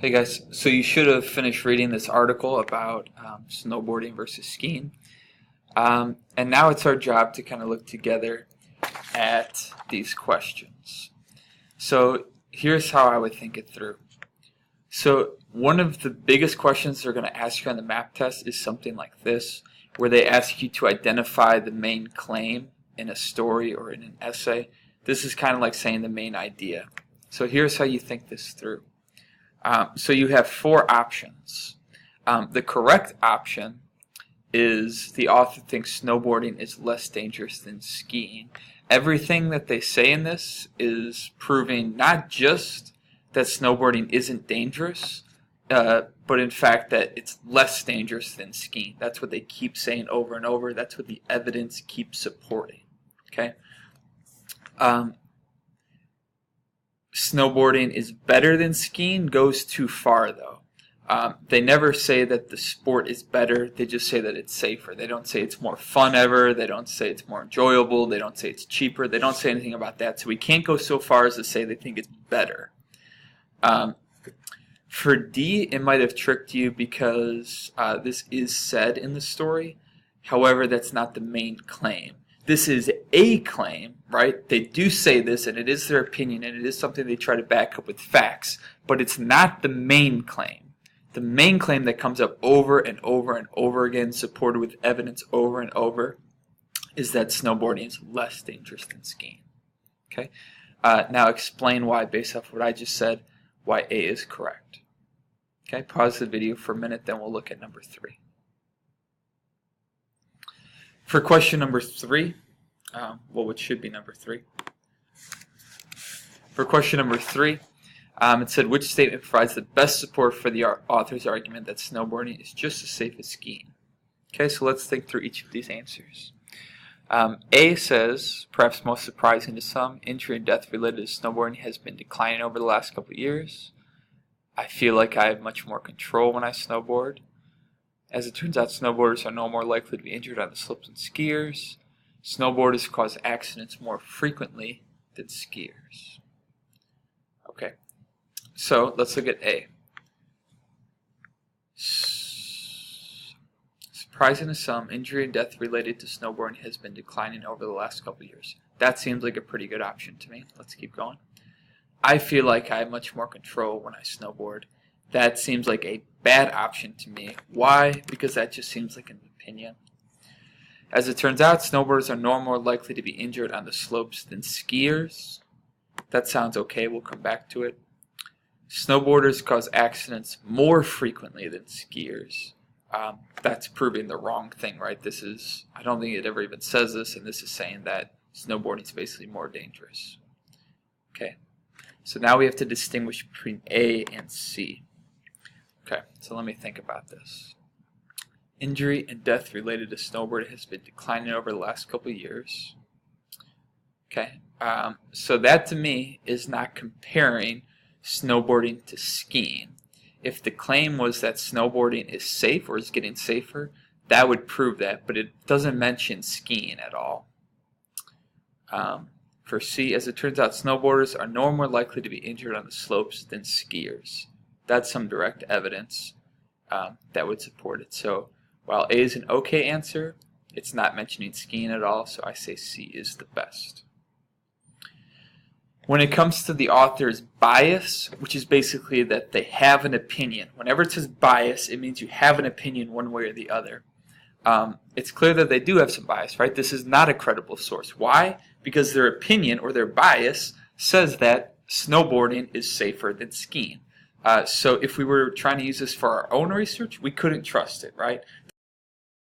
Hey guys, so you should have finished reading this article about snowboarding versus skiing. And now it's our job to kind of look together at these questions. So here's how I would think it through. So one of the biggest questions they're going to ask you on the map test is something like this, where they ask you to identify the main claim in a story or in an essay. This is kind of like saying the main idea. So here's how you think this through. So you have four options. The correct option is the author thinks snowboarding is less dangerous than skiing. Everything that they say in this is proving not just that snowboarding isn't dangerous, but in fact that it's less dangerous than skiing. That's what they keep saying over and over. That's what the evidence keeps supporting. Okay. Snowboarding is better than skiing goes too far, though. They never say that the sport is better. They just say that it's safer. They don't say it's more fun ever. They don't say it's more enjoyable. They don't say it's cheaper. They don't say anything about that. So we can't go so far as to say they think it's better. For D, it might have tricked you because this is said in the story. However, that's not the main claim. This is a claim, right? They do say this, and it is their opinion, and it is something they try to back up with facts, but it's not the main claim. The main claim that comes up over and over and over again, supported with evidence over and over, is that snowboarding is less dangerous than skiing. Okay? Now explain why, based off what I just said, why A is correct. Okay, pause the video for a minute, then we'll look at number 3. For question number 3, what should be number 3? For question number 3, it said, which statement provides the best support for the author's argument that snowboarding is just as safe as skiing? Okay, so let's think through each of these answers. A says, perhaps most surprising to some, injury and death related to snowboarding has been declining over the last couple of years. I feel like I have much more control when I snowboard. As it turns out, snowboarders are no more likely to be injured on the slopes than skiers. Snowboarders cause accidents more frequently than skiers. Okay, so let's look at A. Surprising to some, injury and death related to snowboarding has been declining over the last couple of years. That seems like a pretty good option to me. Let's keep going. I feel like I have much more control when I snowboard. That seems like a bad option to me. Why? Because that just seems like an opinion. As it turns out, snowboarders are no more likely to be injured on the slopes than skiers. That sounds okay. We'll come back to it. Snowboarders cause accidents more frequently than skiers. That's proving the wrong thing, right? I don't think it ever even says this, and this is saying that snowboarding is basically more dangerous. Okay, so now we have to distinguish between A and C. Okay, so let me think about this. Injury and death related to snowboarding has been declining over the last couple of years. Okay, so that to me is not comparing snowboarding to skiing. If the claim was that snowboarding is safe or is getting safer, that would prove that, but it doesn't mention skiing at all. For C, as it turns out, snowboarders are no more likely to be injured on the slopes than skiers. That's some direct evidence that would support it. So while A is an okay answer, it's not mentioning skiing at all, so I say C is the best. When it comes to the author's bias, which is basically that they have an opinion. Whenever it says bias, it means you have an opinion one way or the other. It's clear that they do have some bias, right? This is not a credible source. Why? Because their opinion or their bias says that snowboarding is safer than skiing. So if we were trying to use this for our own research, we couldn't trust it, right?